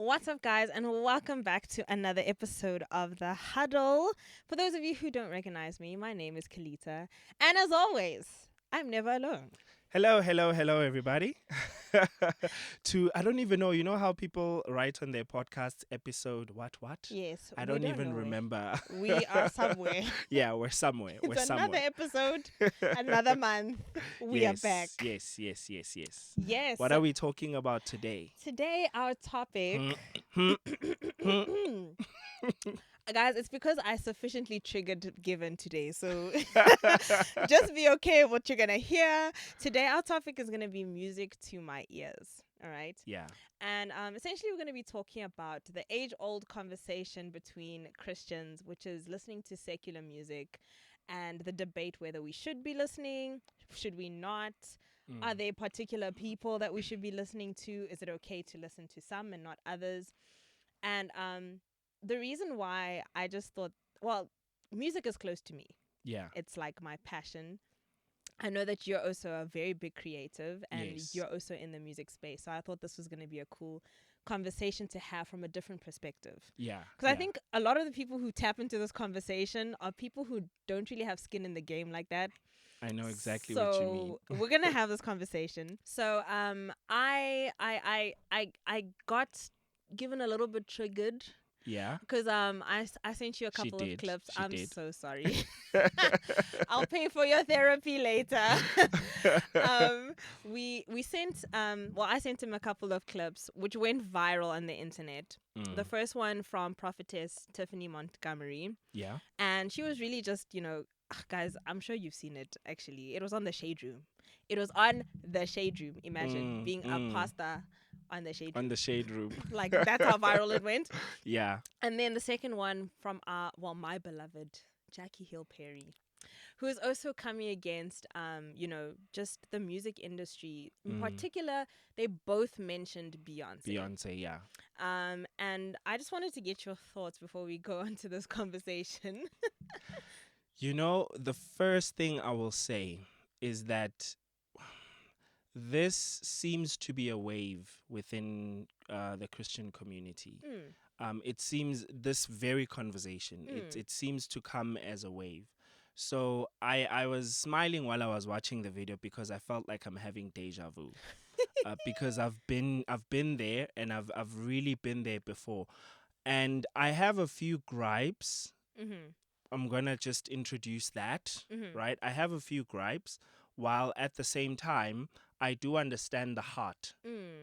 What's up, guys, and welcome back to another episode of the Huddle. For those of you who don't recognize me, my name is Kelitah, and as always, I'm never alone. Hello, everybody. I don't even know, you know how people write on their podcast episode, what? Yes, I we don't don't even know where. remember. We are somewhere. Yeah, we're somewhere. It's We're another somewhere. episode, another month. We are back. Yes. Yes. What are we talking about today? Today, our topic. Hmm, hmm. Guys, it's because I sufficiently triggered given today. So just be okay with what you're going to hear. Today, our topic is going to be music to my ears. All right. Yeah. And essentially, we're going to be talking about the age old conversation between Christians, which is listening to secular music, and the debate whether we should be listening, should we not? Are there particular people that we should be listening to? Is it okay to listen to some and not others? And the reason why I just thought, well, music is close to me. Yeah. It's like my passion. I know that you're also a very big creative and Yes. you're also in the music space. So I thought this was going to be a cool conversation to have from a different perspective. Yeah. Because I think a lot of the people who tap into this conversation are people who don't really have skin in the game like that. I know exactly what you mean. So we're gonna have this conversation. So I got given a little bit triggered Yeah. because I sent you a She couple of did. clips. She I'm did. so sorry. I'll pay for your therapy later. We sent well, I sent him a couple of clips which went viral on the internet. The first one from Prophetess Tiffany Montgomery, Yeah. and she was really just, guys, I'm sure you've seen it actually. It was on the Shade Room. It was on the Shade Room. Imagine being a pastor on the Shade Room. On the shade room. Like, that's how viral it went. Yeah. And then the second one from my beloved Jackie Hill Perry, who is also coming against just the music industry. In particular, they both mentioned Beyonce. Beyoncé, yeah. And I just wanted to get your thoughts before we go on to this conversation. You know, the first thing I will say is that this seems to be a wave within the Christian community. It seems this very conversation, it seems to come as a wave. So I was smiling while I was watching the video because I felt like I'm having deja vu. Because I've been there, and I've really been there before. And I have a few gripes. I'm gonna just introduce that, right? I have a few gripes, while at the same time I do understand the heart.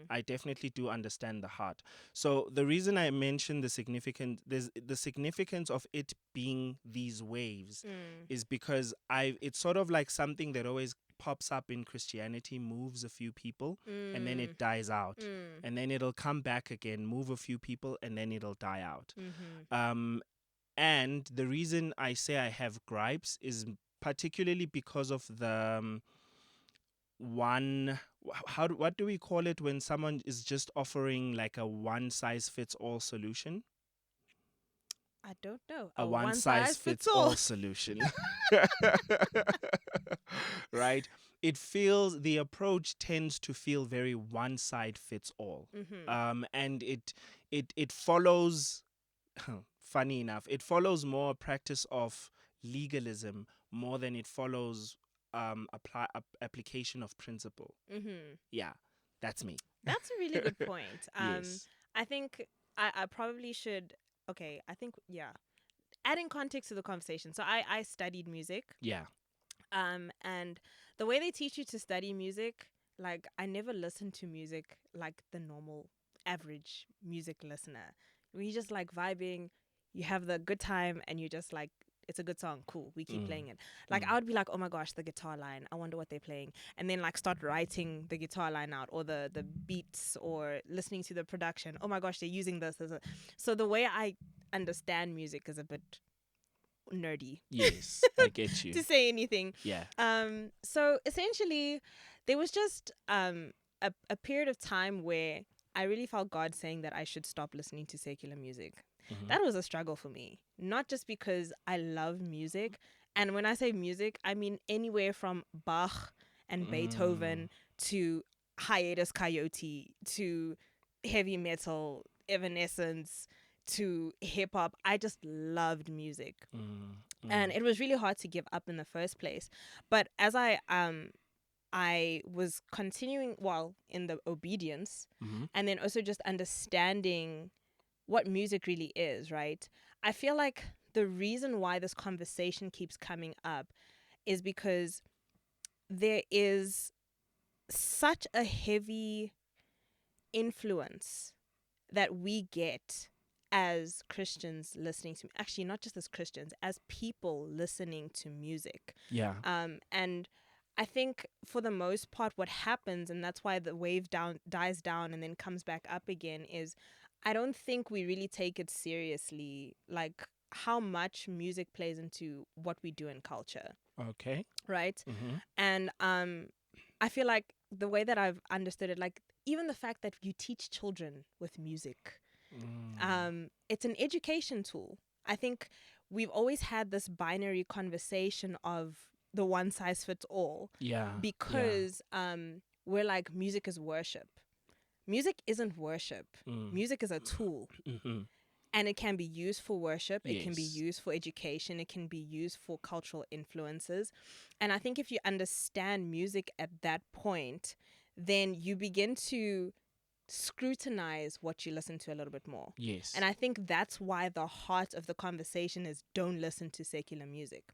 I definitely do understand the heart. So the reason I mentioned the significance of it being these waves is because it's sort of like something that always pops up in Christianity, moves a few people, and then it dies out, and then it'll come back again, move a few people, and then it'll die out. And the reason I say I have gripes is particularly because of the what do we call it when someone is just offering like a one size fits all solution? I don't know. A one size fits all solution. Right? The approach tends to feel very one side fits all. And it follows funny enough, it follows more a practice of legalism more than it follows application of principle. Yeah, that's me. That's a really good point. Yes. I think I probably should. Okay, I think, yeah. Adding context to the conversation. So I studied music. Yeah. And the way they teach you to study music, like, I never listened to music like the normal average music listener. We just like vibing, you have the good time, and you just like, it's a good song, cool, we keep playing it. Like, I would be like, oh my gosh, the guitar line, I wonder what they're playing, and then like start writing the guitar line out, or the beats, or listening to the production. Oh my gosh, they're using this. So the way I understand music is a bit nerdy. Yes, I get you. To say anything. Yeah. So essentially, there was just a period of time where I really felt God saying that I should stop listening to secular music. That was a struggle for me, not just because I love music. And when I say music, I mean anywhere from Bach and Beethoven to Hiatus Coyote to heavy metal, Evanescence to hip hop. I just loved music. Mm, And mm, it was really hard to give up in the first place. But as I was continuing, well, in the obedience, mm-hmm. and then also just understanding what music really is, right? I feel like the reason why this conversation keeps coming up is because there is such a heavy influence that we get as Christians listening to, actually not just as Christians, as people listening to music. Yeah. And I think for the most part what happens, and that's why the wave down dies down and then comes back up again, is I don't think we really take it seriously, like how much music plays into what we do in culture, Okay. right? Mm-hmm. And I feel like the way that I've understood it, like even the fact that you teach children with music, Mm. it's an education tool. I think we've always had this binary conversation of the one size fits all, Yeah. Yeah. because we're like, music is worship. Music isn't worship. Mm. Music is a tool, Mm-hmm. and it can be used for worship, it can be Yes. used for education, it can be used for cultural influences. And I think if you understand music at that point, then you begin to scrutinize what you listen to a little bit more. And Yes. I think that's why the heart of the conversation is, don't listen to secular music.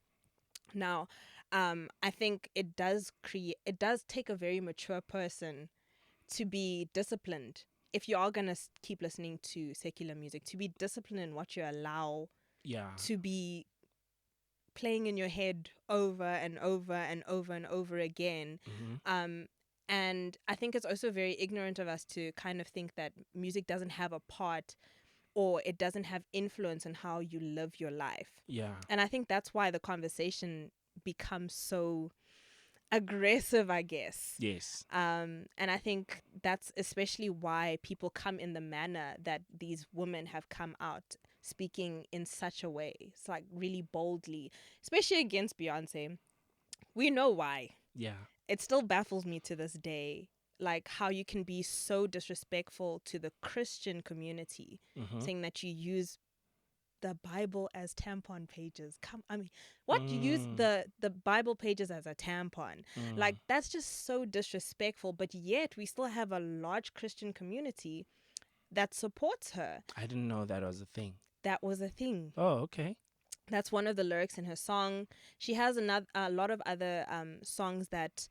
Now, I think it does take a very mature person to be disciplined. If you are going to keep listening to secular music, to be disciplined in what you allow Yeah. to be playing in your head over and over and over and over again. Mm-hmm. Um, and I think it's also very ignorant of us to kind of think that music doesn't have a part, or it doesn't have influence on how you live your life. Yeah. And I think that's why the conversation becomes so aggressive, I guess. Yes. And I think that's especially why people come in the manner that these women have come out, speaking in such a way. It's like really boldly, especially against Beyonce. We know why. Yeah. It still baffles me to this day, like how you can be so disrespectful to the Christian community, Mm-hmm. saying that you use the Bible as tampon pages. I mean, what, you use Mm. the Bible pages as a tampon? Mm. Like, that's just so disrespectful. But yet we still have a large Christian community that supports her. I didn't know that was a thing. That was a thing. Oh, okay. That's one of the lyrics in her song. She has a lot of other songs that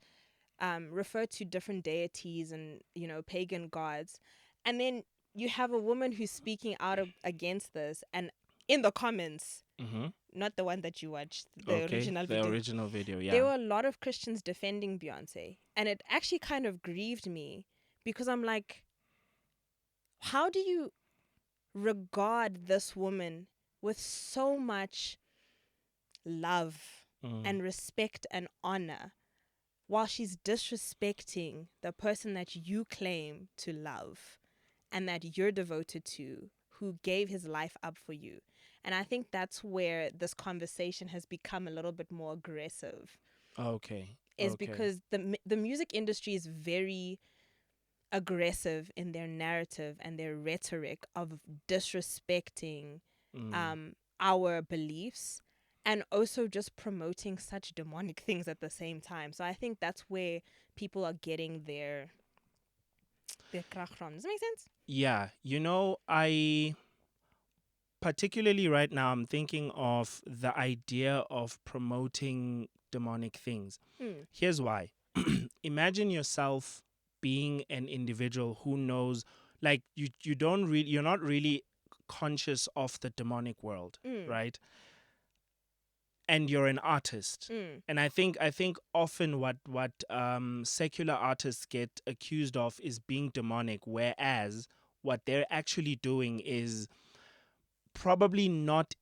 refer to different deities and, pagan gods. And then you have a woman who's speaking out against this, and in the comments, Mm-hmm. not the one that you watched, the Okay. original The video, original video. there Yeah. were a lot of Christians defending Beyonce. And it actually kind of grieved me, because I'm like, how do you regard this woman with so much love Mm. and respect and honor, while she's disrespecting the person that you claim to love and that you're devoted to, who gave his life up for you? And I think that's where this conversation has become a little bit more aggressive, Okay. is Okay. because the music industry is very aggressive in their narrative and their rhetoric of disrespecting Mm. our beliefs, and also just promoting such demonic things at the same time. So I think that's where people are getting their krach from. Does that make sense? Yeah. I particularly right now, I'm thinking of the idea of promoting demonic things. Mm. Here's why. Imagine yourself being an individual who knows, like, you're not really conscious of the demonic world, Mm. right? And you're an artist. Mm. And I think often what secular artists get accused of is being demonic, whereas what they're actually doing is probably not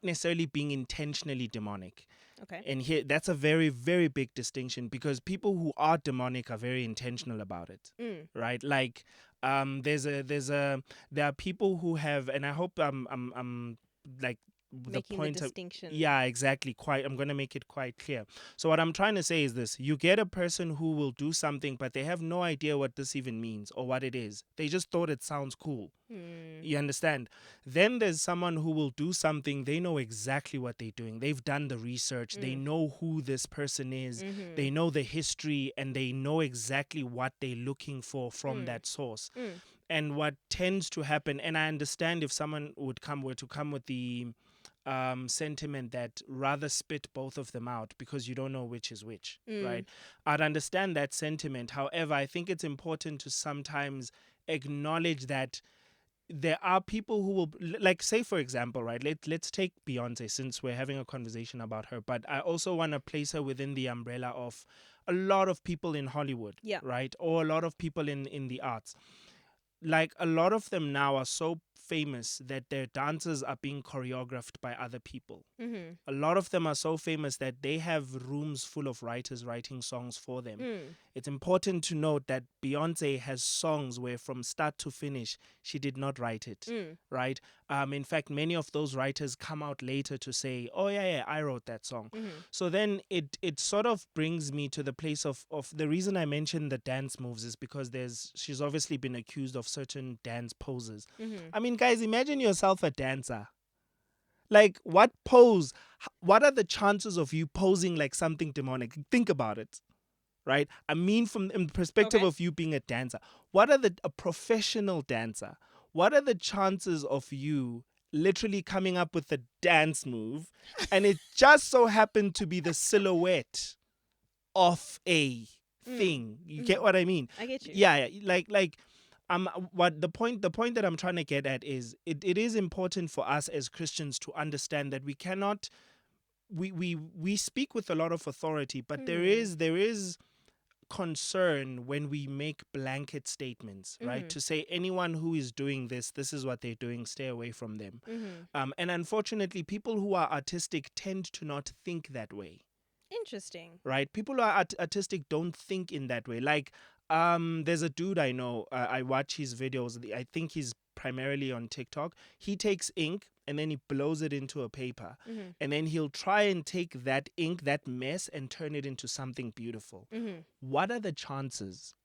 necessarily being intentionally demonic. Okay. And here, that's a very, very big distinction, because people who are demonic are very intentional about it, Mm. right? Like, there are people who have, and I hope I'm like the Making the point of, distinction. yeah, exactly, quite, I'm going to make it quite clear. So what I'm trying to say is this: you get a person who will do something but they have no idea what this even means or what it is. They just thought it sounds cool. Mm. You understand? Then there's someone who will do something, they know exactly what they're doing. They've done the research, they know who this person is, Mm-hmm. they know the history, and they know exactly what they're looking for from Mm. that source. Mm. And what tends to happen, and I understand if someone were to come with the sentiment that rather spit both of them out because you don't know which is which, Mm. right? I'd understand that sentiment. However, I think it's important to sometimes acknowledge that there are people who will, like, say for example, right, let's take Beyonce, since we're having a conversation about her, but I also want to place her within the umbrella of a lot of people in Hollywood, Yeah. right, or a lot of people in the arts. Like, a lot of them now are so famous that their dances are being choreographed by other people. Mm-hmm. A lot of them are so famous that they have rooms full of writers writing songs for them. Mm. It's important to note that Beyonce has songs where from start to finish she did not write it, Mm. right? In fact, many of those writers come out later to say, "Oh yeah, I wrote that song." Mm-hmm. So then it sort of brings me to the place of the reason I mentioned the dance moves is because she's obviously been accused of certain dance poses. Mm-hmm. I mean, guys, imagine yourself a dancer. Like, what pose? What are the chances of you posing like something demonic? Think about it, right? I mean, from the perspective Okay. of you being a dancer, what are a professional dancer? What are the chances of you literally coming up with a dance move, and it just so happened to be the silhouette of a Mm. thing? You Mm-hmm. get what I mean? I get you. Yeah, like what the point that I'm trying to get at is it is important for us as Christians to understand that we cannot we speak with a lot of authority, but Mm. there is concern when we make blanket statements, right? Mm-hmm. To say anyone who is doing this is what they're doing, stay away from them. Mm-hmm. And unfortunately, people who are artistic tend to not think that way, Interesting. right? People who are artistic don't think in that way. Like, there's a dude I know. I watch his videos. I think he's primarily on TikTok. He takes ink and then he blows it into a paper, Mm-hmm. and then he'll try and take that ink, that mess, and turn it into something beautiful. Mm-hmm. What are the chances?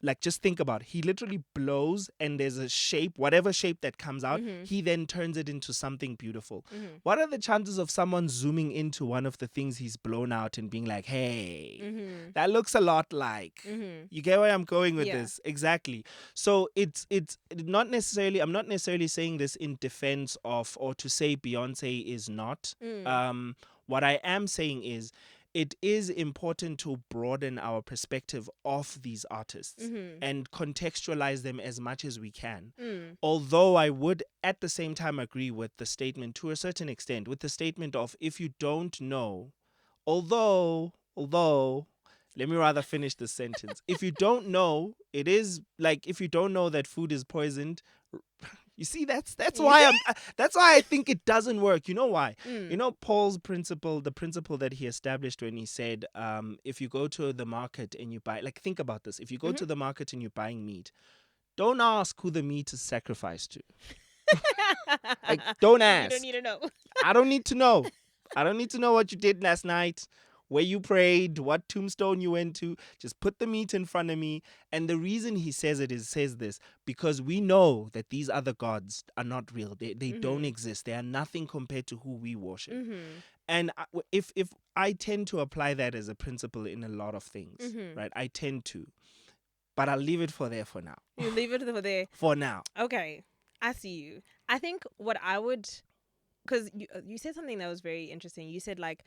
Like, just think about it. He literally blows and there's a shape, whatever shape that comes out, Mm-hmm. he then turns it into something beautiful. Mm-hmm. What are the chances of someone zooming into one of the things he's blown out and being like, hey, Mm-hmm. that looks a lot like. Mm-hmm. You get where I'm going with Yeah. this? Exactly. So it's not necessarily, I'm not necessarily saying this in defense of, or to say Beyonce is not. Mm. What I am saying is it is important to broaden our perspective of these artists Mm-hmm. and contextualize them as much as we can. Mm. Although I would at the same time agree with the statement to a certain extent, with the statement of, if you don't know, although let me rather finish the sentence. If you don't know, it is like, if you don't know that food is poisoned, you see, that's You see? why that's why I think it doesn't work. You know why? You Mm. know Paul's principle, the principle that he established when he said, if you go to the market and you buy, like, think about this. If you go Mm-hmm. to the market and you're buying meat, don't ask who the meat is sacrificed to. Like, don't You don't ask. need to know. I don't need to know. I don't need to know what you did last night, where you prayed, what tombstone you went to. Just put the meat in front of me. And the reason he says this because we know that these other gods are not real. They don't Mm-hmm. exist. They are nothing compared to who we worship. Mm-hmm. And if I tend to apply that as a principle in a lot of things, Mm-hmm. right? I tend to, but I'll leave it for there for now. You leave it for there. For now. Okay. I see you. I think what I would, because you said something that was very interesting. You said, like,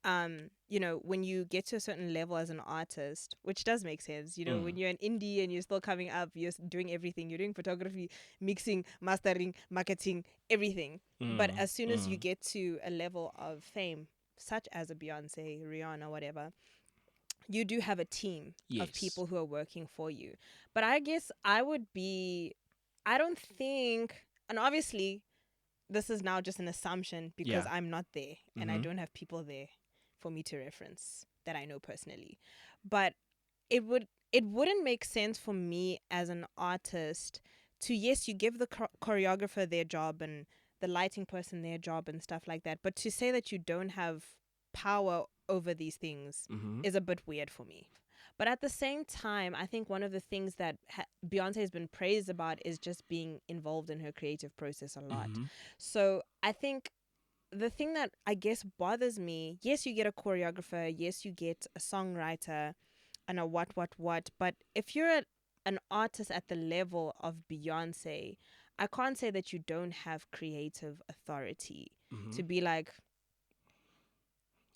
when you get to a certain level as an artist, which does make sense, when you're an indie and you're still coming up, you're doing everything. You're doing photography, mixing, mastering, marketing, everything. But as soon as you get to a level of fame, such as a Beyonce, Rihanna, whatever, you do have a team of Yes. people who are working for you. But I guess I don't think, and obviously this is now just an assumption because Yeah. I'm not there and I Mhm. don't have people there for me to reference that I know personally. But it wouldn't make sense for me as an artist to, yes, you give the choreographer their job and the lighting person their job and stuff like that. But to say that you don't have power over these things Mm-hmm. is a bit weird for me. But at the same time, I think one of the things that Beyonce has been praised about is just being involved in her creative process a lot. Mm-hmm. So I think the thing that I guess bothers me, yes, you get a choreographer, yes, you get a songwriter, and a what. But if you're an artist at the level of Beyonce, I can't say that you don't have creative authority Mm-hmm. to be like,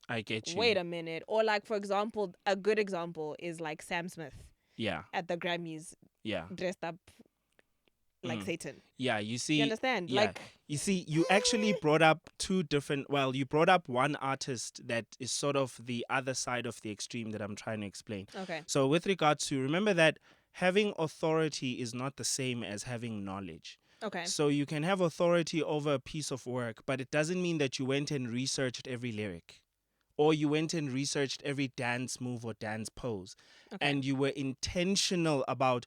I get you. wait a minute. Or, like, for example, a good example is like Sam Smith Yeah. at the Grammys Yeah. dressed up like Mm. Satan. Yeah, you You see, understand? yeah, Like, you see, you actually brought up two different, well, you brought up one artist that is sort of the other side of the extreme that I'm trying to explain. okay. So, with regards to, remember that having authority is not the same as having knowledge. Okay. So, you can have authority over a piece of work, but it doesn't mean that you went and researched every lyric, or you went and researched every dance move or dance pose, Okay. and you were intentional about,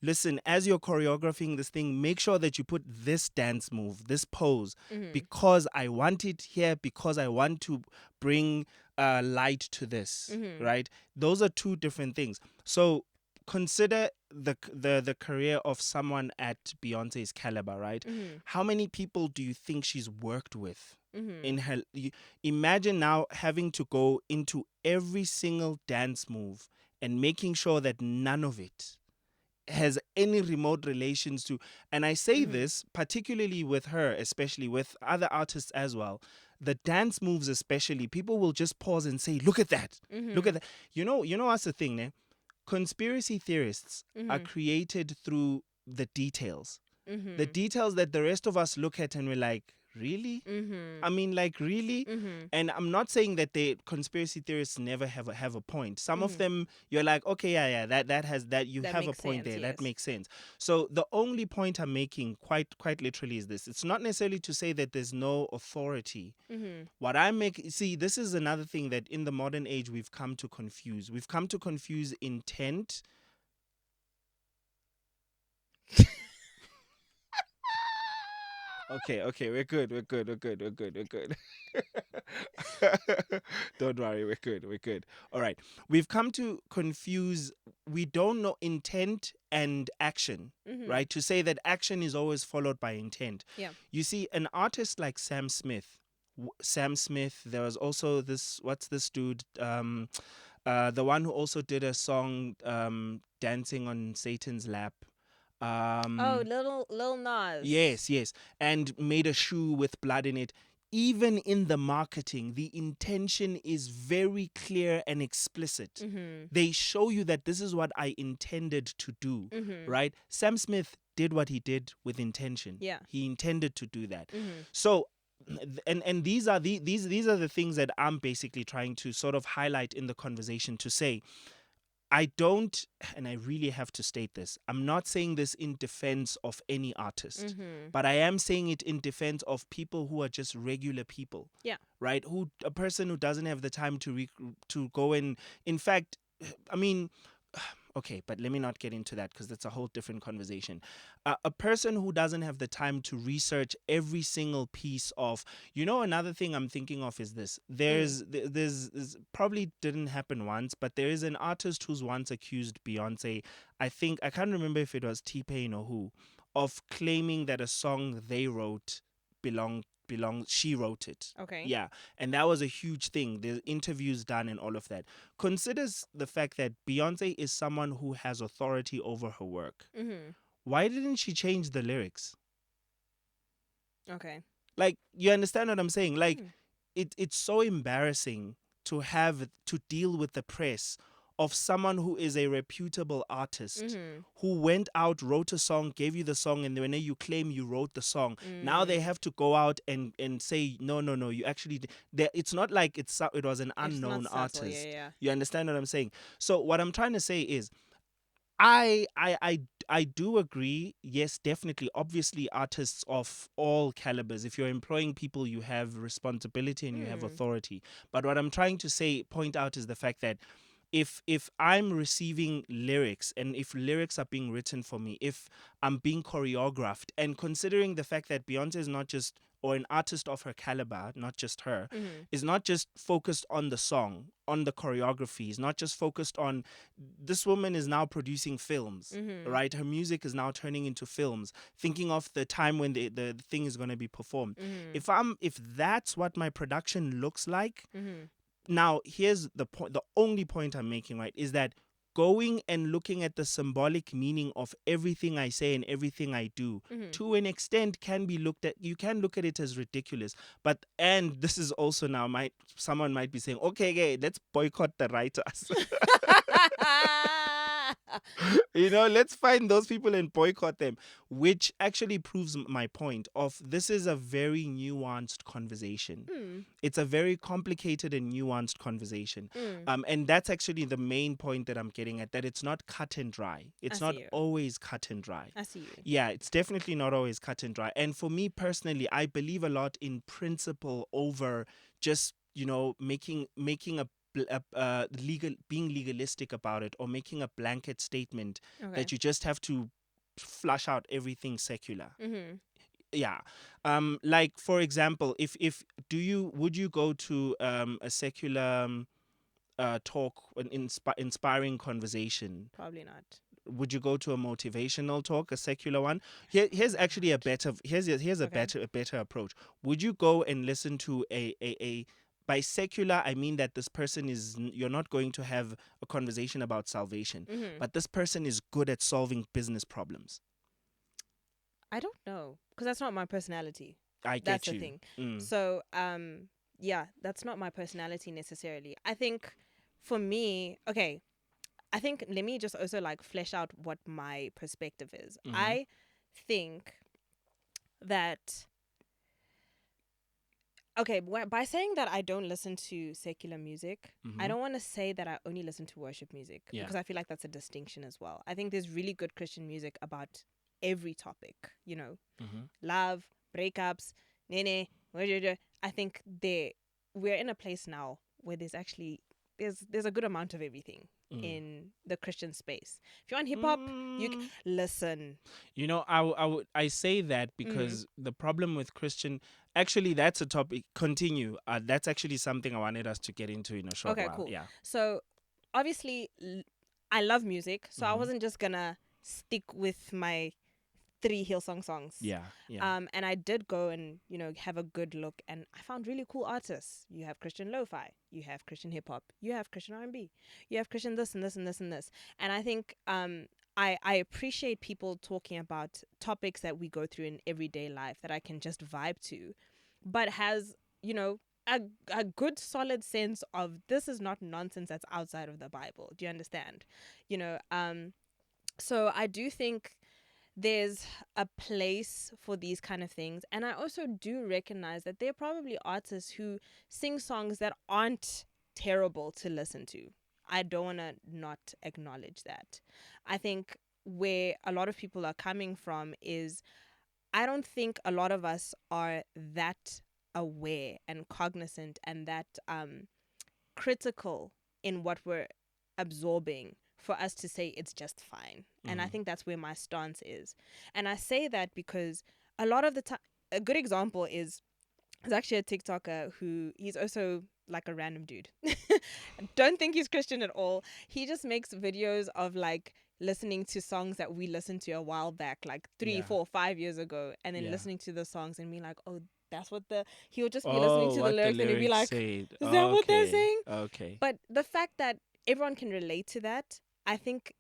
listen, as you're choreographing this thing, make sure that you put this dance move, this pose, Mm-hmm. because I want it here, because I want to bring light to this, Mm-hmm. right? Those are two different things. So consider the career of someone at Beyonce's caliber, right? Mm-hmm. How many people do you think she's worked with Mm-hmm. in her? Imagine now having to go into every single dance move and making sure that none of it has any remote relations to. And I say Mm-hmm. this particularly with her, especially with other artists as well. The dance moves, especially, people will just pause and say, look at that, look Mm-hmm. at that. You know what's the thing, ne? Conspiracy theorists are Mm-hmm. created through the details, the Mm-hmm. details that the rest of us look at and we're like, really? Mm-hmm. I mean, like, really? Mm-hmm. And I'm not saying that the conspiracy theorists never have a point. Some of Mm-hmm. them, you're like, okay, yeah, that has that. You That have a makes point sense, there. That yes. makes sense. So the only point I'm making, quite literally, is this: it's not necessarily to say that there's no authority. Mm-hmm. What I make, see, this is another thing that in the modern age we've come to confuse. We've come to confuse intent. Okay, we're good. Don't worry, we're good. All right. We've come to confuse, we don't know intent and action, Mm-hmm. right? To say that action is always followed by intent. Yeah. You see, an artist like Sam Smith, there was also this, what's this dude? The one who also did a song, Dancing on Satan's Lap. Oh, Um, little Nas. Yes, and made a shoe with blood in it. Even in the marketing, the intention is very clear and explicit. Mm-hmm. They show you that this is what I intended to do, Mm-hmm. right? Sam Smith did what he did with intention. Yeah. He intended to do that. Mm-hmm. So, and these are these are the things that I'm basically trying to sort of highlight in the conversation, to say, I don't, and I really have to state this, I'm not saying this in defense of any artist, Mm-hmm. but I am saying it in defense of people who are just regular people. Yeah. Right? A person who doesn't have the time to go in fact, I mean, okay, but let me not get into that because that's a whole different conversation. A person who doesn't have the time to research every single piece of, another thing I'm thinking of is this. There's probably didn't happen once, but there is an artist who's once accused Beyonce. I can't remember if it was T-Pain or who, of claiming that a song they wrote she wrote it. Okay. Yeah, and that was a huge thing. There's interviews done and all of that. Considers the fact that Beyonce is someone who has authority over her work. Mm-hmm. Why didn't she change the lyrics? Okay. Like, you understand what I'm saying? Like, Mm. it's so embarrassing to have to deal with the press of someone who is a reputable artist, Mm-hmm. who went out, wrote a song, gave you the song, and when you claim you wrote the song, now they Mm. have to go out and say, no, you actually it's not like it was an It's not unknown subtle. Yeah. artist. Yeah. You understand what I'm saying? So what I'm trying to say is, I do agree. Yes, definitely. Obviously, artists of all calibers. If you're employing people, you have responsibility and you have Mm. authority. But what I'm trying to point out is the fact that if I'm receiving lyrics, and if lyrics are being written for me, if I'm being choreographed, and considering the fact that Beyonce is not just or an artist of her caliber, not just her, Mhm. is not just focused on the song, on the choreography, is not just focused on this woman is now producing films. Mhm. Right, her music is now turning into films. Thinking of the time when the thing is going to be performed. Mhm. If that's what my production looks like, Mhm. now here's the point. The only point I'm making, right, is that going and looking at the symbolic meaning of everything I say and everything I do, Mhm. to an extent, can be looked at. You can look at it as ridiculous, but and this is also now might someone might be saying, okay, okay, let's boycott the writers. Let's find those people and boycott them, which actually proves my point of this is a very nuanced conversation. Mm. It's a very complicated and nuanced conversation. Mm. And that's actually the main point that I'm getting at, that it's not cut and dry. I It's see not you. always cut and dry. I see you. Yeah, it's definitely not always cut and dry. And for me personally, I believe a lot in principle over just, making legal, being legalistic about it, or making a blanket statement Okay. that you just have to flush out everything secular. Mhm. Yeah. Like for example, if do you would you go to a secular talk, an inspiring conversation? Probably not. Would you go to a motivational talk, a secular one? Here's Probably actually a not. better here's Okay. a better approach. Would you go and listen to a by secular, I mean that this person you're not going to have a conversation about salvation, Mhm. but this person is good at solving business problems. I don't know, because that's not my personality. I That's get the you. thing. Mm. So, yeah, that's not my personality necessarily. I think for me, okay, I think let me just also like flesh out what my perspective is. Mm-hmm. I think that okay, by saying that I don't listen to secular music, I Mm-hmm. don't want to say that I only listen to worship music, Yeah. because I feel like that's a distinction as well. I think there's really good Christian music about every topic, Mm-hmm. love, breakups, nene, whatever. I think we're in a place now where there's a good amount of everything Mm. in the Christian space. If you want hip hop, Mm. listen. I say that Mm. because the problem with Christian, actually, that's a topic. Continue. That's actually something I wanted us to get into in a short Okay, while. cool. Yeah. So obviously, I love music, so I Mm-hmm. wasn't just gonna stick with my three Hillsong songs. Yeah. Yeah. And I did go and have a good look, and I found really cool artists. You have Christian lo-fi, you have Christian hip hop, you have Christian R&B, you have Christian this and this and this and this. And I think I appreciate people talking about topics that we go through in everyday life that I can just vibe to, but has a a good solid sense of this is not nonsense that's outside of the Bible. Do you understand? You know, so I do think there's a place for these kind of things. And I also do recognize that there are probably artists who sing songs that aren't terrible to listen to. I don't want to not acknowledge that. I think where a lot of people are coming from is I don't think a lot of us are that aware and cognizant and that critical in what we're absorbing for us to say it's just fine. And I Mm-hmm. think that's where my stance is. And I say that because a lot of the time, a good example is there's actually a TikToker who he's also like a random dude. Don't think he's Christian at all. He just makes videos of like listening to songs that we listened to a while back, like three, Yeah. 4, 5 years ago, and then Yeah. listening to the songs and being like, oh, that's what he'll just be listening Oh, to the what the lyrics and he'll be lyrics like, said. is that what they're Okay. saying? Okay. But the fact that everyone can relate to that, I think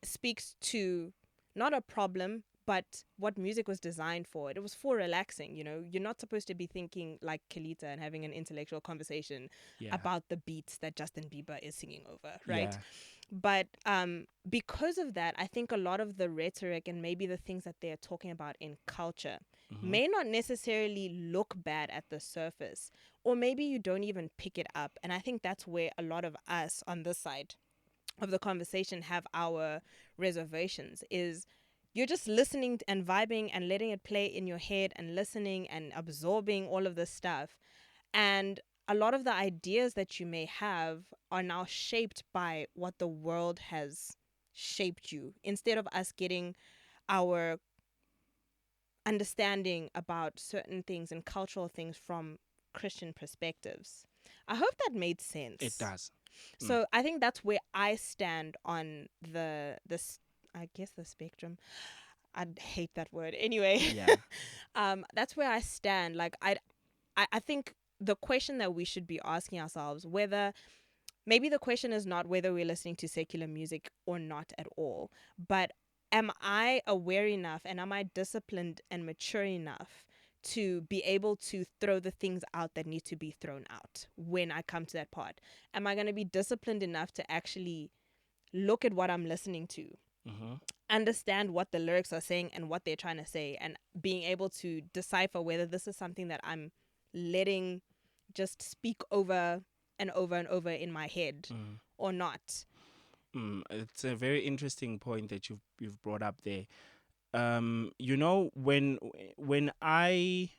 speaks to not a problem, but what music was designed for. It was for relaxing, You're not supposed to be thinking like Kelitah and having an intellectual conversation Yeah. about the beats that Justin Bieber is singing over, right? Yeah. But because of that, I think a lot of the rhetoric and maybe the things that they're talking about in culture Mm-hmm. may not necessarily look bad at the surface, or maybe you don't even pick it up. And I think that's where a lot of us on this side of the conversation have our reservations is you're just listening and vibing and letting it play in your head and listening and absorbing all of this stuff. And a lot of the ideas that you may have are now shaped by what the world has shaped you, instead of us getting our understanding about certain things and cultural things from Christian perspectives. I hope that made It sense. does. Mm. So I think that's where I stand on I guess the spectrum. I hate that word. Anyway, Yeah. that's where I stand. Like I think the question that we should be asking ourselves, whether maybe the question is not whether we're listening to secular music or not at all, but am I aware enough and am I disciplined and mature enough to be able to throw the things out that need to be thrown out when I come to that part? Am I going to be disciplined enough to actually look at what I'm listening to, Mm-hmm. understand what the lyrics are saying and what they're trying to say, and being able to decipher whether this is something that I'm letting just speak over and over and over in my head Mm. or not? It's a very interesting point that you've brought up there. When I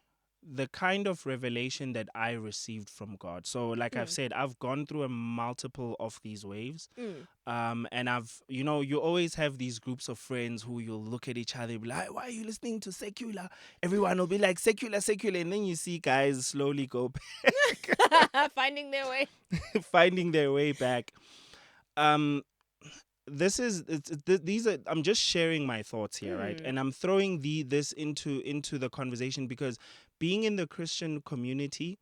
the kind of revelation that I received from God. So, like I've Mm, said, I've gone through a multiple of these waves. mm. And you always have these groups of friends who you'll look at each other and be like, why are you listening to secular? Everyone will be like, secular, secular. And then you see guys slowly go Finding their way. finding their way back. Um, these are I'm just sharing my thoughts here, right? Mm, And I'm throwing this into the conversation because being in the Christian community,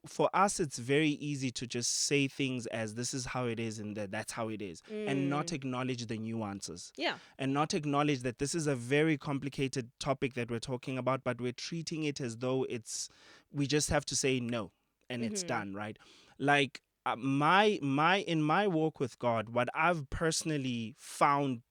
for us it's very easy to just say things as this is how it is and that's how it is, and not mm. acknowledge the nuances, Yeah. and not acknowledge that this is a very complicated topic that we're talking about, but we're treating it as though we just have to say no and it's Mm-hmm. done, right? Like my in my walk with God, what I've found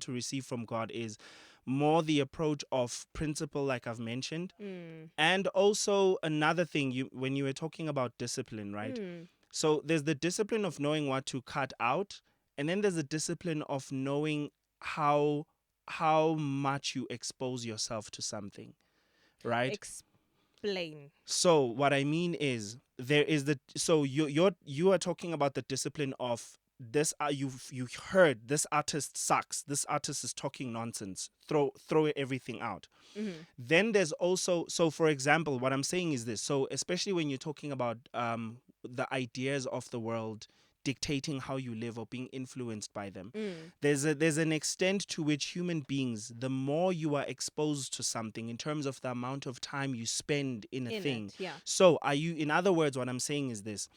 to receive from God is more the approach of principle, like I've mentioned, Mm, and also another thing, when you were talking about discipline, right? mm. So there's the discipline of knowing what to cut out, and then there's the discipline of knowing how much you expose yourself to something, right? Explain. So what I mean is there is the so you are talking about the discipline of this. You heard this artist sucks. This artist is talking nonsense. Throw everything out. Mm-hmm. Then there's also, so for example, what I'm saying is this. So especially when you're talking about the ideas of the world dictating how you live or being influenced by them, Mm. there's an extent to which human beings, the more you are exposed to something in terms of the amount of time you spend in a In thing. it. Yeah. So are you, in other words, what I'm saying is this.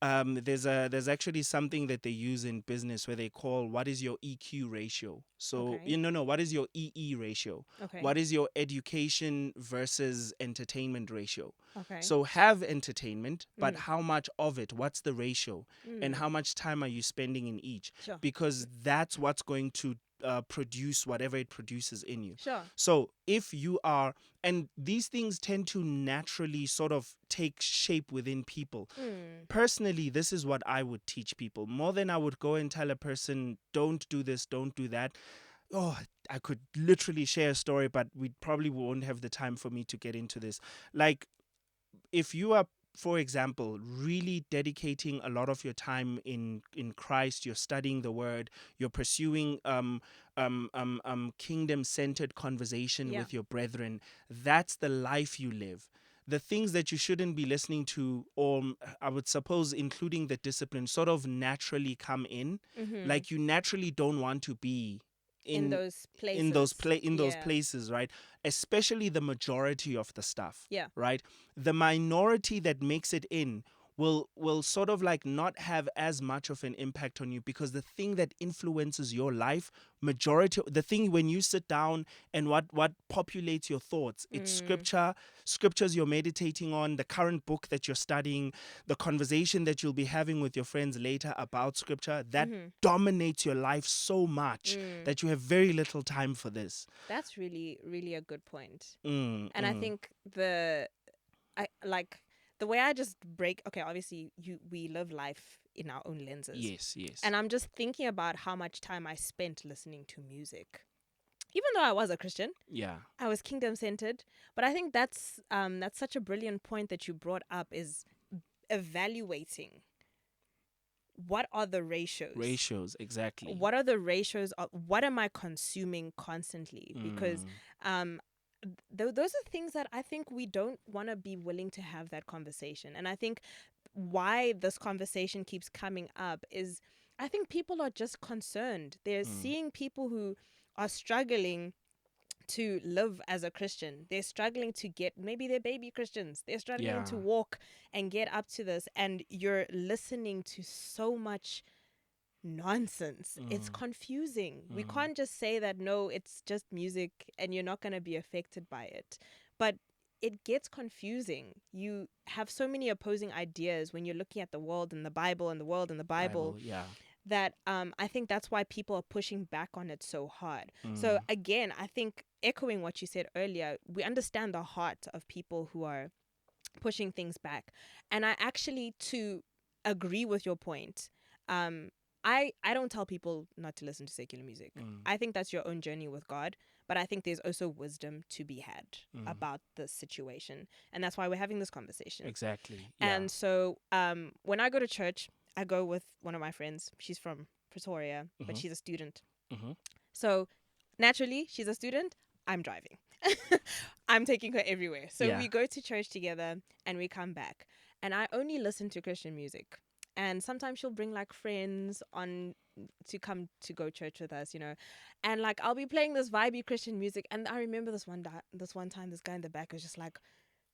There's actually something that they use in business where they call, what is your EQ ratio? So Okay. no, what is your EE ratio? Okay. What is your education versus entertainment ratio? Okay. So have entertainment, but Mm. how much of it? What's the ratio? And how Mm. much time are you spending in each? Sure. Because that's what's going to produce whatever it produces in you. Sure. So if you are, and these things tend to naturally sort of take shape within people. Mm. Personally, this is what I would teach people more than I would go and tell a person, don't do this, don't do that. Oh, I could literally share a story, but we probably won't have the time for me to get into this. Like, if you are, for example, really dedicating a lot of your time in Christ, you're studying the Word, you're pursuing kingdom centered conversation Yeah. with your brethren. That's the life you live. The things that you shouldn't be listening to, or I would suppose, including the discipline, sort of naturally come in. Mm-hmm. Like, you naturally don't want to be In in those places. in those Yeah. places, right? Especially the majority of the stuff, Yeah. right? The minority that makes it in will sort of like not have as much of an impact on you, because the thing that influences your life, majority, the thing when you sit down and what populates your thoughts, it's Mm. scriptures you're meditating on, the current book that you're studying, the conversation that you'll be having with your friends later about scripture, that Mm-hmm. dominates your life so much Mm. that you have very little time for this. That's really, really a good point. Mm, And I mm. think I like the way I just break. Okay, obviously, we live life in our own lenses, Yes, yes. and I'm just thinking about how much time I spent listening to music. Even though I was a Christian, Yeah. I was kingdom centered. But I think that's such a brilliant point that you brought up, is evaluating what are the ratios. Ratios, exactly. What are the ratios of what am I consuming constantly? Because Mm, um those are things that I think we don't want to be willing to have that conversation. And I think why this conversation keeps coming up is I think people are just concerned. They're Mm. seeing people who are struggling to live as a Christian. They're struggling to get, maybe they're baby Christians. They're struggling Yeah. to walk and get up to this. And you're listening to so much nonsense. It's Mm. confusing. We Mm. can't just say that, no, it's just music and you're not going to be affected by it. But it gets confusing. You have so many opposing ideas when you're looking at the world and the Bible and the world and the Bible, Bible. Yeah. that I think that's why people are pushing back on it so hard. So Mm. again, I think echoing what you said earlier, we understand the heart of people who are pushing things back. And I actually, to agree with your point, um, I don't tell people not to listen to secular music. Mm. I think that's your own journey with God, but I think there's also wisdom to be had Mm. about this situation, and that's why we're having this conversation. Exactly. Yeah. And so, when I go to church, I go with one of my friends. She's from Pretoria, but Mhm. she's a student. Mhm. So naturally, she's a student. I'm driving. I'm taking her everywhere. So Yeah. we go to church together and we come back. And I only listen to Christian music. And sometimes she'll bring like friends on to come to go church with us, you know. And like I'll be playing this vibey Christian music. And I remember this one time, this guy in the back was just like,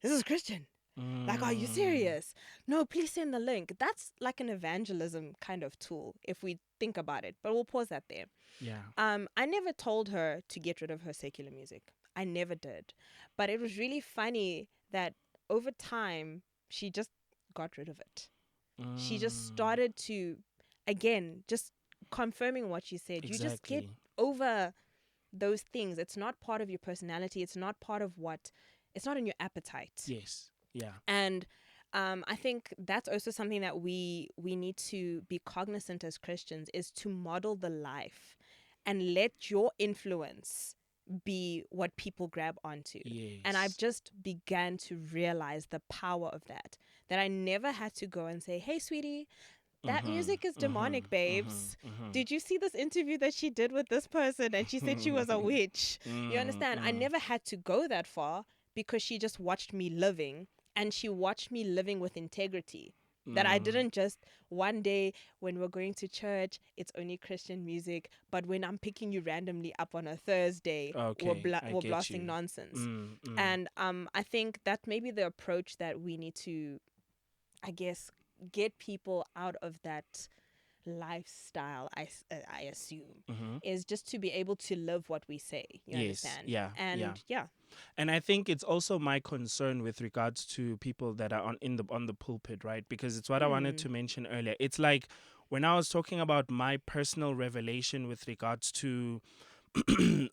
"This is Christian. Like, are you Mm. serious? No, please send the link." That's like an evangelism kind of tool if we think about it. But we'll pause that there. Yeah. I never told her to get rid of her secular music. I never did. But it was really funny that over time, she just got rid of it. She just Mm. started to, again, just confirming what you said. You just get Exactly. over those things. It's not part of your personality. It's not part of it's not in your appetite. Yes. Yeah. And I think that's also something that we need to be cognizant as Christians, is to model the life and let your influence be what people grab onto. And I've Yes. just began to realize the power of that. That I never had to go and say, "Hey, sweetie, that Mhm. music is Mhm. demonic, Mhm. babes. Mhm. Did you see this interview that she did with this person and she said she was a witch?" You Mm. understand? I Mm. never had to go that far because she just watched me living, and she watched me living with integrity. That I Mm. didn't just one day when we're going to church, it's only Christian music, but when I'm picking you randomly up on a Thursday, Okay, I we're get blasting you. nonsense. Mm. Mm. And I think that maybe the approach that we need to, I guess, get people out of that lifestyle, I assume, Mhm. is just to be able to live what we say. You Yes. understand? Yeah. Yeah. And yeah. And I think it's also my concern with regards to people that are on the pulpit, right? Because it's what I wanted Mm, to mention earlier. It's like when I was talking about my personal revelation with regards to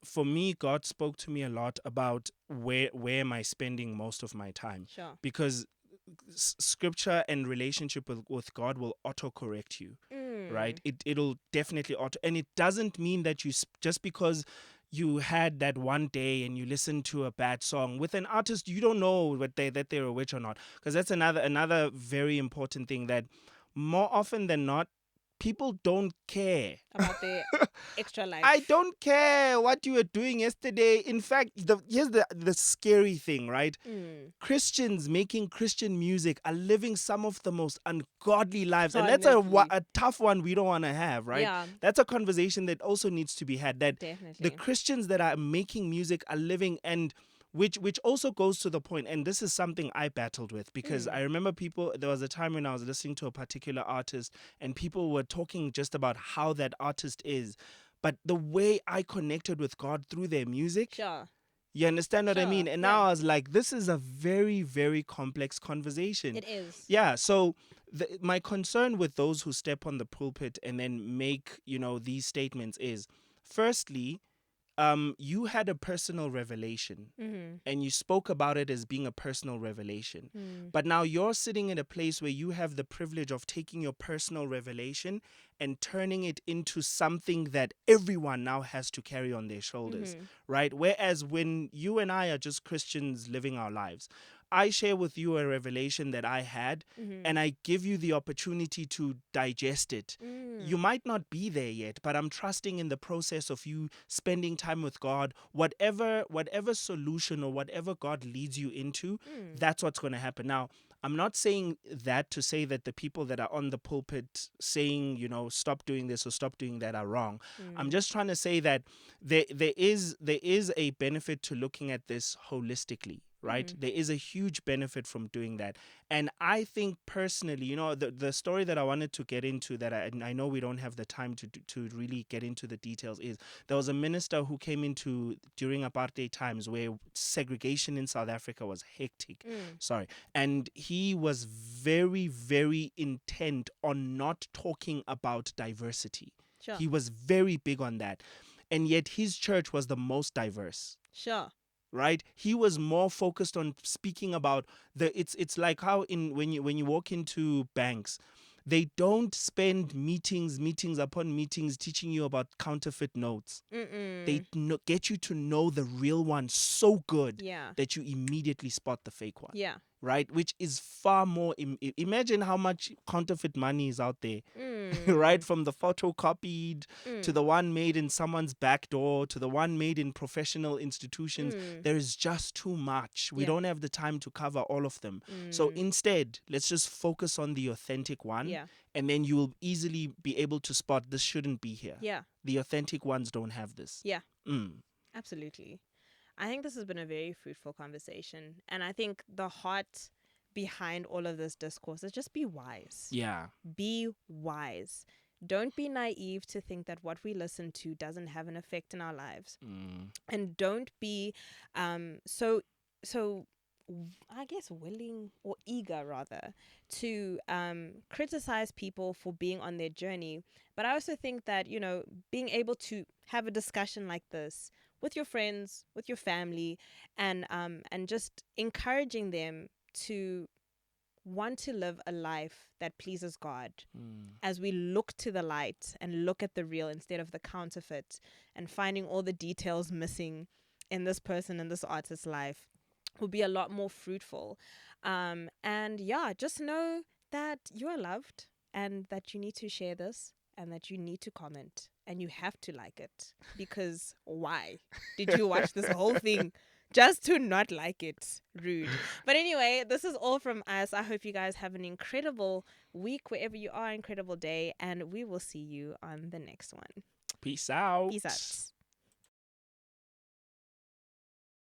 for me, God spoke to me a lot about where am I spending most of my time, sure. because scripture and relationship with God will autocorrect you, right? Mm, It'll definitely auto, and it doesn't mean that just because you had that one day and you listen to a bad song with an artist, you don't know what that they're a witch or not, because that's another very important thing, that more often than not, people don't care. about the extra I life. don't care what you were doing yesterday. In fact, here's the scary thing, right? Mm, Christians making Christian music are living some of the most ungodly lives. And that's honestly. a tough one we don't want to have, right? Yeah, That's a conversation that also needs to be had. That the definitely. Christians that are making music are living, and which also goes to the point, and this is something I battled with, because I Mm, remember there was a time when I was listening to a particular artist and people were talking just about how that artist is. But the way I connected with God through their music, sure. you understand what I mean? Sure. And Yeah, now I was like, this is a very, very complex conversation. it is. Yeah. So my concern with those who step on the pulpit and then make, these statements is, firstly, you had a personal revelation Mm-hmm. and you spoke about it as being a personal revelation. Mm, But now you're sitting in a place where you have the privilege of taking your personal revelation and turning it into something that everyone now has to carry on their shoulders, mm-hmm. right? Whereas when you and I are just Christians living our lives, I share with you a revelation that I had, Mm-hmm. and I give you the opportunity to digest it. You might not be there yet, but I'm trusting in the process of you spending time with God. Whatever solution or whatever God leads you into, that's what's going to happen. Now, I'm not saying that to say that the people that are on the pulpit saying, stop doing this or stop doing that are wrong. I'm just trying to say that there is a benefit to looking at this holistically, right? There is a huge benefit from doing that. And I think personally, the story that I wanted to get into that I know we don't have the time to really get into the details is there was a minister who came into during apartheid times where segregation in South Africa was hectic. Sorry. And he was very, very intent on not talking about diversity. Sure. He was very big on that. And yet his church was the most diverse. Sure. Right? He was more focused on speaking about it's like how when you walk into banks, they don't spend meetings upon meetings teaching you about counterfeit notes. They get you to know the real one so good that you immediately spot the fake one. Yeah. Right? Which is far more. Imagine how much counterfeit money is out there. Right? From the photocopied to the one made in someone's back door to the one made in professional institutions. There is just too much. We don't have the time to cover all of them. So instead, let's just focus on the authentic one. Yeah. And then you will easily be able to spot this shouldn't be here. Yeah. The authentic ones don't have this. Yeah. Absolutely. I think this has been a very fruitful conversation. And I think the heart behind all of this discourse is just be wise. Yeah. Be wise. Don't be naive to think that what we listen to doesn't have an effect in our lives. And don't be so I guess willing or eager rather to criticize people for being on their journey. But I also think that, being able to have a discussion like this with your friends, with your family, and just encouraging them to want to live a life that pleases God as we look to the light and look at the real instead of the counterfeit and finding all the details missing in this person and this artist's life will be a lot more fruitful. And yeah, just know that you are loved and that you need to share this and that you need to comment and you have to like it, because why did you watch this whole thing just to not like it? Rude. But anyway, this is all from us. I hope you guys have an incredible week wherever you are, incredible day, and we will see you on the next one. Peace out. Peace out.